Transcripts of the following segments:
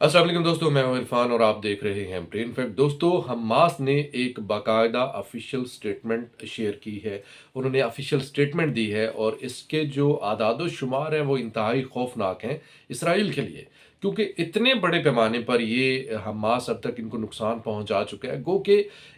अस्सलाम वालेकुम दोस्तों, मैं हूं इरफान और आप देख रहे हैं ब्रेन फैक्ट। दोस्तों, हमास ने एक बाकायदा ऑफिशियल स्टेटमेंट शेयर की है। उन्होंने ऑफिशियल स्टेटमेंट दी है और इसके जो आदाद शुमार हैं वो इंतहाई खौफनाक हैं इसराइल के लिए, क्योंकि इतने बड़े पैमाने पर ये हमास अब तक इनको नुकसान पहुंचा चुका है। गो कि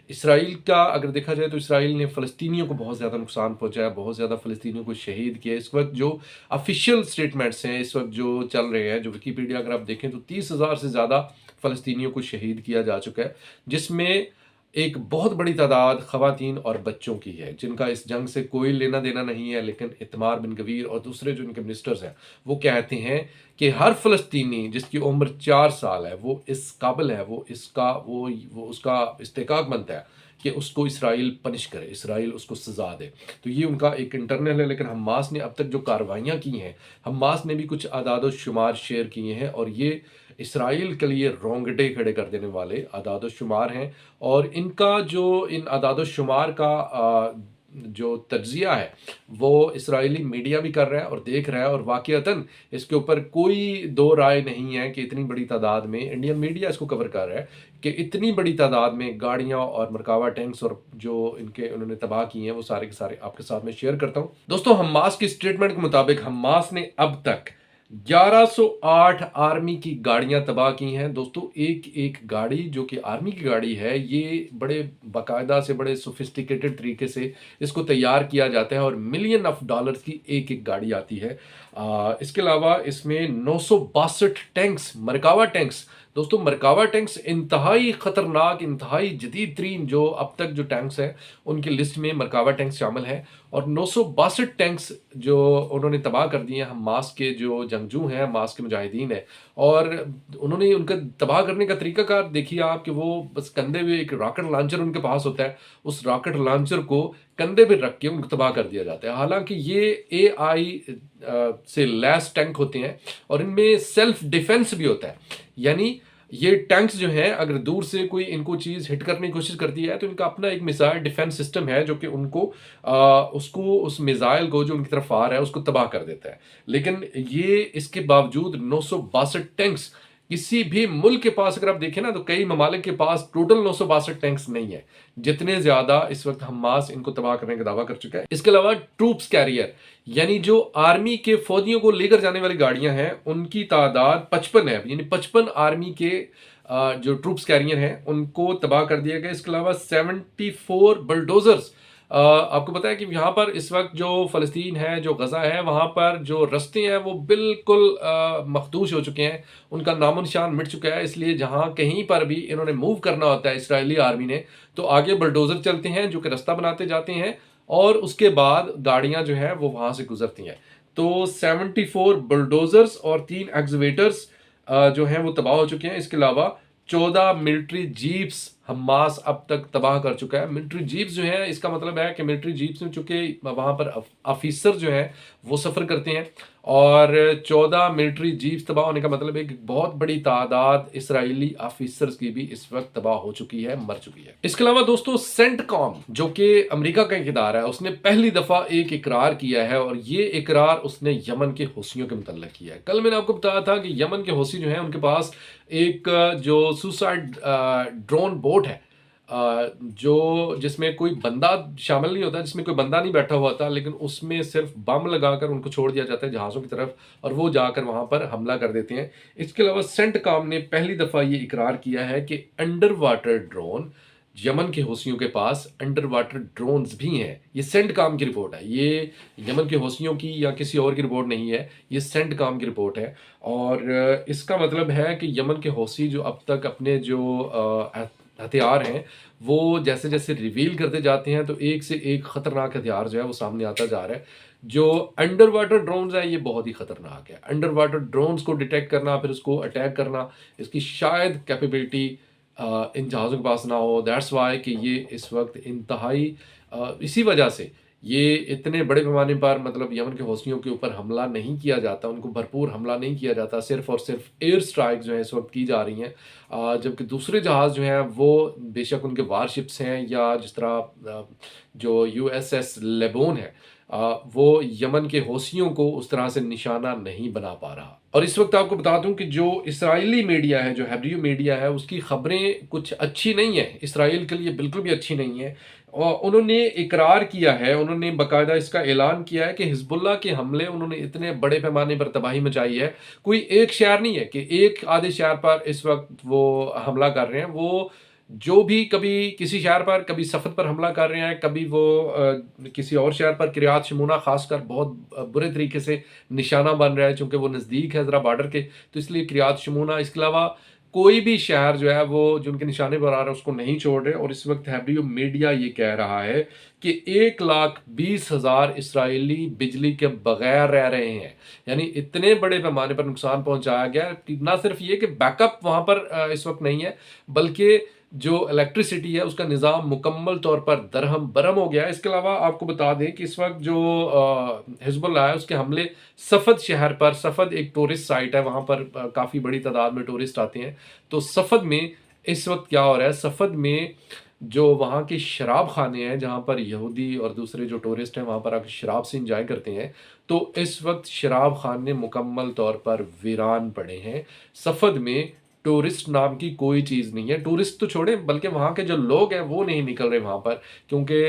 इसराइल का अगर देखा जाए तो इसराइल ने फ़लस्तीनियों को बहुत ज़्यादा नुकसान पहुंचाया, बहुत ज़्यादा फ़लस्तीनियों को शहीद किया। इस वक्त जो ऑफिशियल स्टेटमेंट्स हैं, इस वक्त जो चल रहे हैं, जो विकीपीडिया अगर आप देखें तो 30,000 से ज़्यादा फ़लस्तीनियों को शहीद किया जा चुका है, जिसमें एक बहुत बड़ी तादाद ख़वातीन और बच्चों की है, जिनका इस जंग से कोई लेना देना नहीं है। लेकिन इतमार बिन गवीर और दूसरे जो इनके मिनिस्टर्स हैं, वो कहते हैं कि हर फ़लस्तीनी जिसकी उम्र 4 साल है, वो इस काबिल है, वो उसका इस्तेकाक बनता है कि उसको इसराइल पनिश करे, इसराइल उसको सज़ा दे। तो ये उनका एक इंटरनल है। लेकिन हमास ने अब तक जो कार्रवाइयाँ की हैं, हमास ने भी कुछ आदाद शुमार शेयर किए हैं और ये इसराइल के लिए रोंगटे खड़े कर देने वाले आदाद शुमार हैं। और इनका जो इन आदाद शुमार का जो तज्जिया है, वो इसराइली मीडिया भी कर रहा है और देख रहा है, और वाक़ईतन इसके ऊपर कोई दो राय नहीं है कि इतनी बड़ी तादाद में इंडियन मीडिया इसको कवर कर रहा है कि इतनी बड़ी तादाद में गाड़ियां और मरकावा टैंक्स और जो इनके उन्होंने तबाह किए हैं, वो सारे के सारे आपके साथ में शेयर करता हूं। दोस्तों, हमास की स्टेटमेंट के मुताबिक हमास ने अब तक 1108 आर्मी की गाड़ियां तबाह की हैं। दोस्तों, एक एक गाड़ी जो कि आर्मी की गाड़ी है, ये बड़े बाकायदा से, बड़े सोफिस्टिकेटेड तरीके से इसको तैयार किया जाता है और मिलियन ऑफ डॉलर्स की एक एक गाड़ी आती है। इसके अलावा इसमें 962 टैंक्स, मरकावा टैंक्स। दोस्तों, मरकावा टैंक्स इंतहाई खतरनाक, इंतहाई जदीद तरीन जो अब तक जो टैंक्स हैं, उनकी लिस्ट में मरकावा टैंक्स शामिल हैं। और 962 टैंक्स जो उन्होंने तबाह कर दिए हैं, हमास के जो जंगजू हैं, हमास के मुजाहिदीन हैं। और उन्होंने उनका तबाह करने का तरीकाकार देखिए आप, कि वो बस कंधे पे एक रॉकेट लॉन्चर उनके पास होता है, उस रॉकेट लॉन्चर को कंधे पे रख के उनको तबाह कर दिया जाता है। हालांकि ये एआई से लैस टैंक होते हैं और इनमें सेल्फ डिफेंस भी होता है। यानी ये टैंक्स जो हैं, अगर दूर से कोई इनको चीज़ हिट करने की कोशिश करती है तो इनका अपना एक मिसाइल डिफेंस सिस्टम है जो कि उनको उस मिसाइल को जो उनकी तरफ आ रहा है उसको तबाह कर देता है। लेकिन ये इसके बावजूद 962 टैंक्स, किसी भी मुल्क के पास अगर आप देखें ना, तो कई ममालिक के पास टोटल 962 टैंक्स नहीं है, जितने ज्यादा इस वक्त हमास इनको तबाह करने का दावा कर चुका है। इसके अलावा ट्रूप्स कैरियर, यानी जो आर्मी के फौजियों को लेकर जाने वाली गाड़ियां हैं, उनकी तादाद 55 है। यानी 55 आर्मी के जो ट्रूप्स कैरियर हैं उनको तबाह कर दिया गया। इसके अलावा 74 बुलडोजर्स। आपको पता है कि यहाँ पर इस वक्त जो फ़लस्तीन है, जो गज़ा है, वहाँ पर जो रास्ते हैं वो बिल्कुल मखदूश हो चुके हैं, उनका नामो निशान मिट चुका है। इसलिए जहाँ कहीं पर भी इन्होंने मूव करना होता है इसराइली आर्मी ने, तो आगे बुलडोज़र चलते हैं जो कि रास्ता बनाते जाते हैं और उसके बाद गाड़ियाँ जो है वो वहाँ से गुजरती हैं। तो 74 बुलडोज़र्स और 3 एक्सवेटर्स जो हैं वो तबाह हो चुके हैं। इसके अलावा 14 मिलिट्री जीप्स हमास अब तक तबाह कर चुका है। मिलिट्री जीप्स जो है, इसका मतलब है कि मिलिट्री जीप्स में चूंकि वहां पर ऑफिसर जो है वो सफर करते हैं, और 14 मिलिट्री जीप्स तबाह होने का मतलब है कि बहुत बड़ी तादाद इसराइली ऑफिसर्स की भी इस वक्त तबाह हो चुकी है, मर चुकी है। इसके अलावा दोस्तों, सेंटकॉम जो कि अमेरिका का एक इदारा है, उसने पहली दफा एक इकरार किया है, और ये इकरार उसने यमन के हौसियों के मुतल्लिक किया है। कल मैंने आपको बताया था कि यमन के हौसी जो है, उनके पास एक जो सुसाइड ड्रोन बोट है, जो जिसमें कोई बंदा शामिल नहीं होता, जिसमें कोई बंदा नहीं बैठा हुआ था, लेकिन उसमें सिर्फ बम लगाकर उनको छोड़ दिया जाता है जहाज़ों की तरफ, और वो जाकर वहां पर हमला कर देते हैं। इसके अलावा सेंटकॉम ने पहली दफ़ा ये इकरार किया है कि अंडर वाटर ड्रोन, यमन के हौसियों के पास अंडर वाटर ड्रोन्स भी हैं। ये सेंटकॉम की रिपोर्ट है, ये यमन के हौसियों की या किसी और की रिपोर्ट नहीं है, ये सेंटकॉम की रिपोर्ट है। और इसका मतलब है कि यमन के हौसी जो अब तक अपने जो हथियार हैं, वो जैसे जैसे रिवील करते जाते हैं, तो एक से एक खतरनाक हथियार जो है वो सामने आता जा रहा है। जो अंडर वाटर ड्रोन्स है, ये बहुत ही खतरनाक है। अंडर वाटर ड्रोन्स को डिटेक्ट करना, फिर उसको अटैक करना, इसकी शायद कैपेबिलिटी इन जहाज़ों के पास ना हो। दैट्स वाई कि ये इस वक्त इंतहाई इसी वजह से ये इतने बड़े पैमाने पर, मतलब यमन के हौसियों के ऊपर हमला नहीं किया जाता, उनको भरपूर हमला नहीं किया जाता, सिर्फ और सिर्फ एयर स्ट्राइक जो है इस वक्त की जा रही हैं। जबकि दूसरे जहाज़ जो हैं वो बेशक उनके वारशिप्स हैं, या जिस तरह जो यूएसएस लेबोन है, वो यमन के हौसियों को उस तरह से निशाना नहीं बना पा रहा। और इस वक्त आपको बता दूं कि जो इसराइली मीडिया है, जो हेब्रियो मीडिया है, उसकी खबरें कुछ अच्छी नहीं है, इसराइल के लिए बिल्कुल भी अच्छी नहीं है। और उन्होंने इकरार किया है, उन्होंने बाकायदा इसका ऐलान किया है कि हिजबुल्लाह के हमले उन्होंने इतने बड़े पैमाने पर तबाही मचाई है। कोई एक शहर नहीं है कि एक आधे शहर पर इस वक्त वो हमला कर रहे हैं। वो जो भी कभी किसी शहर पर, कभी सफ़द पर हमला कर रहे हैं, कभी वो किसी और शहर पर, किरियात शमूना खासकर बहुत बुरे तरीके से निशाना बन रहा है, चूंकि वो नज़दीक है ज़रा बॉर्डर के, तो इसलिए किरियात शमूना। इसके अलावा कोई भी शहर जो है वो जो उनके निशाने पर आ रहा है उसको नहीं छोड़ रहे। और इस वक्त हेब्रियो मीडिया ये कह रहा है कि 1,20,000 इसराइली बिजली के बगैर रह रहे हैं। यानी इतने बड़े पैमाने पर नुकसान पहुंचाया गया कि ना सिर्फ ये कि बैकअप वहां पर इस वक्त नहीं है, बल्कि जो इलेक्ट्रिसिटी है उसका निज़ाम मुकम्मल तौर पर दरहम बरम हो गया है। इसके अलावा आपको बता दें कि इस वक्त जो हिजबुल्लाह है उसके हमले सफ़द शहर पर, सफ़द एक टूरिस्ट साइट है, वहाँ पर काफ़ी बड़ी तादाद में टूरिस्ट आते हैं। तो सफ़द में इस वक्त क्या हो रहा है, सफ़द में जो वहाँ के शराब खाने हैं जहाँ पर यहूदी और दूसरे जो टूरिस्ट हैं वहाँ पर आकर शराब से इंजॉय करते हैं, तो इस वक्त शराब खाने मुकम्मल तौर पर वीरान पड़े हैं। सफ़द में टूरिस्ट नाम की कोई चीज़ नहीं है। टूरिस्ट तो छोड़े, बल्कि वहाँ के जो लोग हैं वो नहीं निकल रहे वहाँ पर, क्योंकि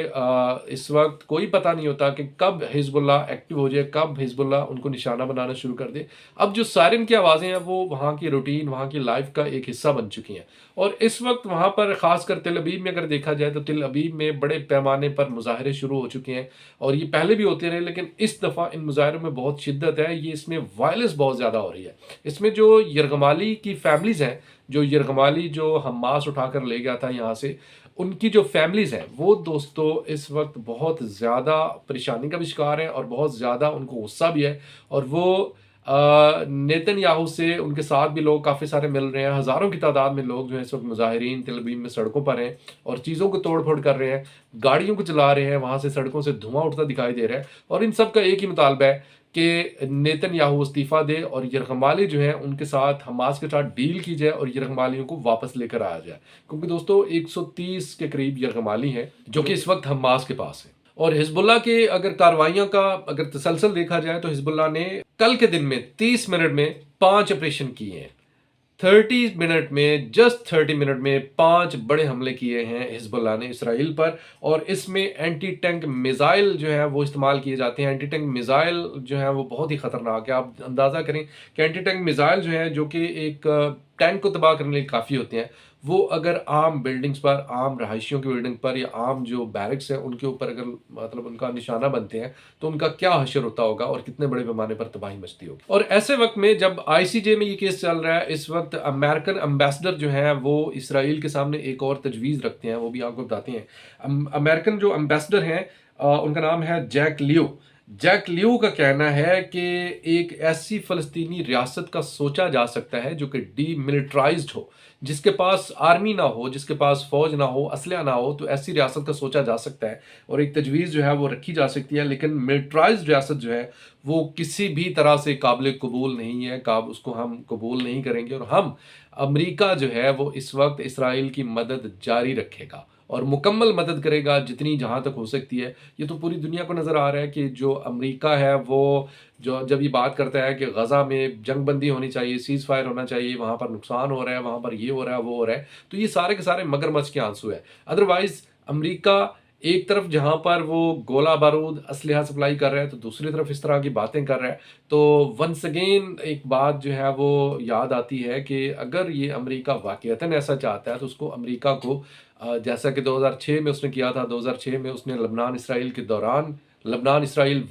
इस वक्त कोई पता नहीं होता कि कब हिजबुल्लाह एक्टिव हो जाए, कब हिजबुल्लाह उनको निशाना बनाना शुरू कर दे। अब जो सायरन की आवाज़ें हैं वो वहाँ की रूटीन, वहाँ की लाइफ का एक हिस्सा बन चुकी हैं। और इस वक्त वहाँ पर ख़ासकर तेल अबीब में अगर देखा जाए तो तेल अबीब में बड़े पैमाने पर मुजाहरे शुरू हो चुके हैं। और ये पहले भी होते रहे, लेकिन इस दफ़ा इन मुजाहरों में बहुत शिद्दत है, ये इसमें वायलेंस बहुत ज़्यादा हो रही है। इसमें जो यरगमाली की फैमिलीज़ हैं, जो यरगमाली जो हमास उठाकर ले गया था यहाँ से, उनकी जो फैमिलीज़ हैं वो दोस्तों इस वक्त बहुत ज़्यादा परेशानी का भी शिकार हैं और बहुत ज़्यादा उनको गुस्सा भी है। और वो नेतन्याहू से, उनके साथ भी लोग काफ़ी सारे मिल रहे हैं, हज़ारों की तादाद में लोग जो है इस वक्त मुजाहिरीन तेल अबीब में सड़कों पर हैं और चीज़ों को तोड़ फोड़ कर रहे हैं, गाड़ियों को चला रहे हैं, वहाँ से सड़कों से धुआं उठता दिखाई दे रहा है। और इन सब का एक ही मुतालबा है कि नेतन्याहू इस्तीफ़ा दे और यरगमाली जो है उनके साथ, हमास के साथ डील की जाए और यरगमालियों को वापस लेकर आया जाए। क्योंकि दोस्तों 130 के करीब यरगमाली हैं जो कि इस वक्त हमास के पास है। और हिजबुल्लाह के अगर कार्रवाइयों का अगर तसलसल देखा जाए तो हिजबुल्लाह ने कल के दिन में 30 मिनट में 5 ऑपरेशन किए हैं। 30 मिनट में, जस्ट 30 मिनट में 5 बड़े हमले किए हैं हिजबुल्लाह ने इसराइल पर। और इसमें एंटी टैंक मिज़ाइल जो है वो इस्तेमाल किए जाते हैं। एंटी टैंक मिज़ाइल जो है वो बहुत ही ख़तरनाक है। आप अंदाज़ा करें कि एंटी टैंक मिज़ाइल जो है, जो कि एक टैंक को तबाह करने के लिए काफ़ी होते हैं, वो अगर आम बिल्डिंग्स पर, आम रहायशियों की बिल्डिंग पर या आम जो बैरक्स हैं उनके ऊपर अगर मतलब उनका निशाना बनते हैं तो उनका क्या हशर होता होगा और कितने बड़े पैमाने पर तबाही मचती होगी। और ऐसे वक्त में जब आईसीजे में ये केस चल रहा है, इस वक्त अमेरिकन एम्बेसडर जो है वो इसराइल के सामने एक और तजवीज़ रखते हैं, वो भी आपको बताते हैं। अमेरिकन जो एम्बेसडर हैं उनका नाम है जैक लियो। जैक लियो का कहना है कि एक ऐसी फ़लस्तीनी रियासत का सोचा जा सकता है जो कि डीमिलिटराइज्ड हो, जिसके पास आर्मी ना हो, जिसके पास फौज ना हो, असलहा ना हो, तो ऐसी रियासत का सोचा जा सकता है और एक तजवीज़ जो है वो रखी जा सकती है। लेकिन मिलिटराइज्ड रियासत जो है वो किसी भी तरह से काबिल कबूल नहीं है, उसको हम कबूल नहीं करेंगे। और हम, अमेरिका जो है वो इस वक्त इसराइल की मदद जारी रखेगा और मुकम्मल मदद करेगा जितनी जहाँ तक हो सकती है। ये तो पूरी दुनिया को नज़र आ रहा है कि जो अमेरिका है वो जो जब ये बात करता है कि गज़ा में जंग बंदी होनी चाहिए, सीज़ फायर होना चाहिए, वहाँ पर नुकसान हो रहा है, वहाँ पर ये हो रहा है, वो हो रहा है, तो ये सारे के सारे मगरमच्छ के आंसू है। अदरवाइज़ अमेरिका एक तरफ जहाँ पर वो गोला बारूद असलहा सप्लाई कर रहा है तो दूसरी तरफ इस तरह की बातें कर रहा है। तो वंस अगेन एक बात जो है वो याद आती है कि अगर ये अमेरिका वाक़ईतन ऐसा चाहता है तो उसको, अमेरिका को, जैसा कि 2006 में उसने किया था, 2006 में उसने लबनान इसराइल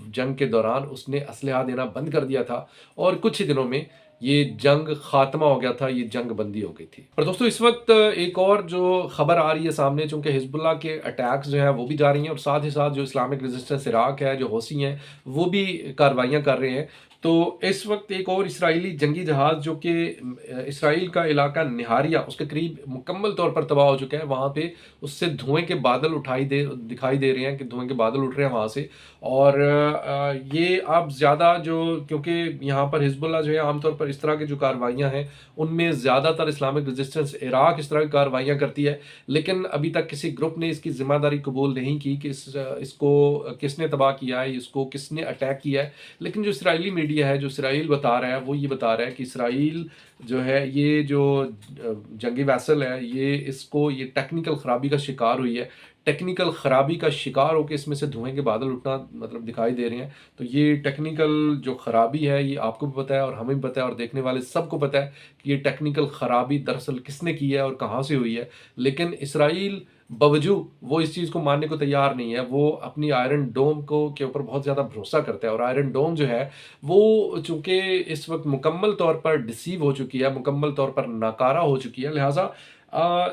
जंग के दौरान उसने असलहा देना बंद कर दिया था और कुछ ही दिनों में ये जंग खात्मा हो गया था, ये जंग बंदी हो गई थी। पर दोस्तों इस वक्त एक और जो खबर आ रही है सामने, चूंकि हिजबुल्लाह के अटैक्स जो हैं वो भी जा रही हैं और साथ ही साथ जो इस्लामिक रेजिस्टेंस इराक है, जो हौसी हैं, वो भी कार्रवाइयाँ कर रहे हैं। तो इस वक्त एक और इसराइली जंगी जहाज़ जो कि इसराइल का इलाका निहारिया उसके करीब मुकम्मल तौर पर तबाह हो चुका है, वहाँ पे उससे धुएं के बादल दिखाई दे रहे हैं कि धुएं के बादल उठ रहे हैं वहाँ से। और ये अब ज़्यादा जो, क्योंकि यहाँ पर हिजबुल्लाह जो है आमतौर पर इस तरह की जो कार्रवाइयाँ हैं उनमें ज़्यादातर इस्लामिक रेजिस्टेंस इराक इस तरह की कार्रवाइयाँ करती है, लेकिन अभी तक किसी ग्रुप ने इसकी ज़िम्मेदारी कबूल नहीं की कि इसको किसने तबाह किया है, इसको किसने अटैक किया है। लेकिन जो इसराइली मीडिया है, जो इसराइल बता रहा है, वो ये बता रहा है कि इसराइल जो है, ये जो जंगी वैसल है, ये टेक्निकल ख़राबी का शिकार हुई है। टेक्निकल ख़राबी का शिकार होके इसमें से धुएँ के बादल उठना मतलब दिखाई दे रहे हैं। तो ये टेक्निकल जो ख़राबी है, ये आपको भी पता है और हमें भी पता है और देखने वाले सबको पता है कि ये टेक्निकल ख़राबी दरअसल किसने की है और कहाँ से हुई है। लेकिन इसराइल बावजूद वो इस चीज़ को मानने को तैयार नहीं है। वो अपनी आयरन डोम को के ऊपर बहुत ज़्यादा भरोसा करता है और आयरन डोम जो है, वो चूँकि इस वक़्त मुकम्मल तौर पर डिसीव हो चुकी है, मुकम्मल तौर पर नाकारा हो चुकी है, लिहाज़ा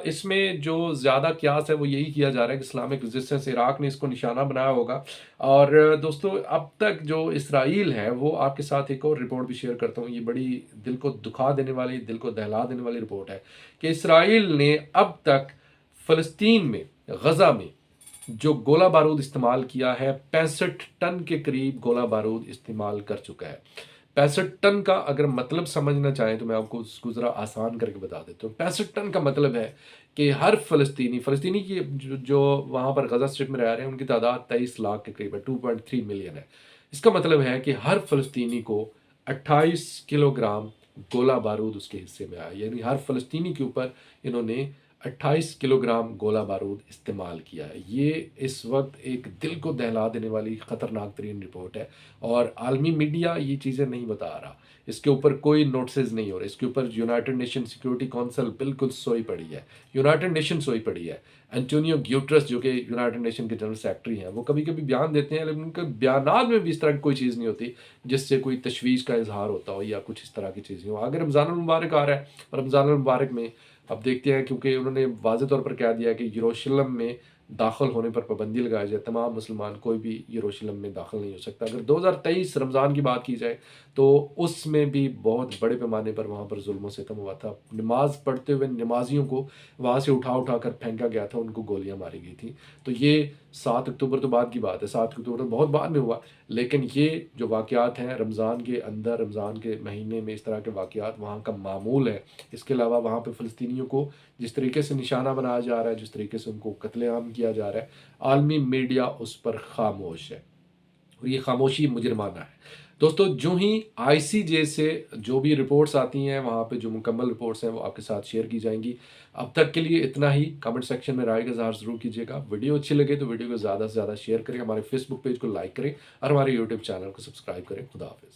इसमें जो ज़्यादा क़यास है वो यही किया जा रहा है कि इस्लामिक रेज़िस्टेंस इराक ने इसको निशाना बनाया होगा। और दोस्तों, अब तक जो इसराइल है, वो आपके साथ एक और रिपोर्ट भी शेयर करता हूँ। ये बड़ी दिल को दुखा देने वाली, दिल को दहला देने वाली रिपोर्ट है कि इसराइल ने अब तक फ़लस्तीन में, गज़ा में जो गोला बारूद इस्तेमाल किया है, 65 टन के करीब गोला बारूद इस्तेमाल कर चुका है। 65 टन का अगर मतलब समझना चाहें तो मैं आपको उसको ज़रा आसान करके बता देता हूँ। 65 टन का मतलब है कि हर फ़लस्तीनी की जो वहाँ पर गज़ा स्ट्रिप में रह रहे हैं, उनकी तादाद 23 लाख के करीब है, 2.3 मिलियन है। इसका मतलब है कि हर फ़लस्तीनी को 28 किलोग्राम गोला बारूद उसके हिस्से में आया। यानी हर फ़लस्तीनी के ऊपर इन्होंने 28 किलोग्राम गोला बारूद इस्तेमाल किया है। ये इस वक्त एक दिल को दहला देने वाली ख़तरनाक तरीन रिपोर्ट है और आलमी मीडिया ये चीज़ें नहीं बता रहा। इसके ऊपर कोई नोटिस नहीं हो रहे। इसके ऊपर यूनाइटेड नेशन सिक्योरिटी काउंसिल बिल्कुल सोई पड़ी है, यूनाइटेड नेशन सोई पड़ी है। एंटोनियो ग्यूटरस, जो कि यूनाइटेड नेशन के जनरल सेक्रेटरी हैं, वो कभी कभी बयान देते हैं, लेकिन उनके बयानात में भी इस तरह की कोई चीज़ नहीं होती जिससे कोई तशवीश का इजहार होता हो या कुछ इस तरह की चीज़ें हो। आगे रमज़ान मुबारक आ रहा है, रमज़ान मुबारक में अब देखते हैं, क्योंकि उन्होंने वाज़ेह तौर पर कह दिया कि यरूशलेम में दाखिल होने पर पाबंदी लगाई जाए। तमाम मुसलमान कोई भी यरूशलेम में दाखिल नहीं हो सकता। अगर 2023 रमज़ान की बात की जाए तो उसमें भी बहुत बड़े पैमाने पर वहाँ पर जुल्म सितम हुआ था। नमाज़ पढ़ते हुए नमाजियों को वहाँ से उठा उठा कर फेंका गया था, उनको गोलियाँ मारी गई थी। तो ये 7 अक्टूबर तो बाद की बात है, 7 अक्टूबर तो बहुत बाद में हुआ। लेकिन ये जो वाक़यात हैं रमज़ान के अंदर, रमज़ान के महीने में इस तरह के वाक़यात वहाँ का मामूल है। इसके अलावा वहाँ पे फ़लस्तीनियों को जिस तरीके से निशाना बनाया जा रहा है, जिस तरीके से उनको कत्लेआम किया जा रहा है, आलमी मीडिया उस पर खामोश है और ये खामोशी मुजरिमाना है। दोस्तों, जो ही आईसीजे से जो भी रिपोर्ट्स आती हैं, वहाँ पे जो मुकम्मल रिपोर्ट्स हैं वो आपके साथ शेयर की जाएंगी। अब तक के लिए इतना ही। कमेंट सेक्शन में राय का इज़हार ज़रूर कीजिएगा। वीडियो अच्छी लगे तो वीडियो को ज़्यादा से ज़्यादा शेयर करें, हमारे फेसबुक पेज को लाइक करें और हमारे यूट्यूब चैनल को सब्सक्राइब करें। खुदा हाफिज़।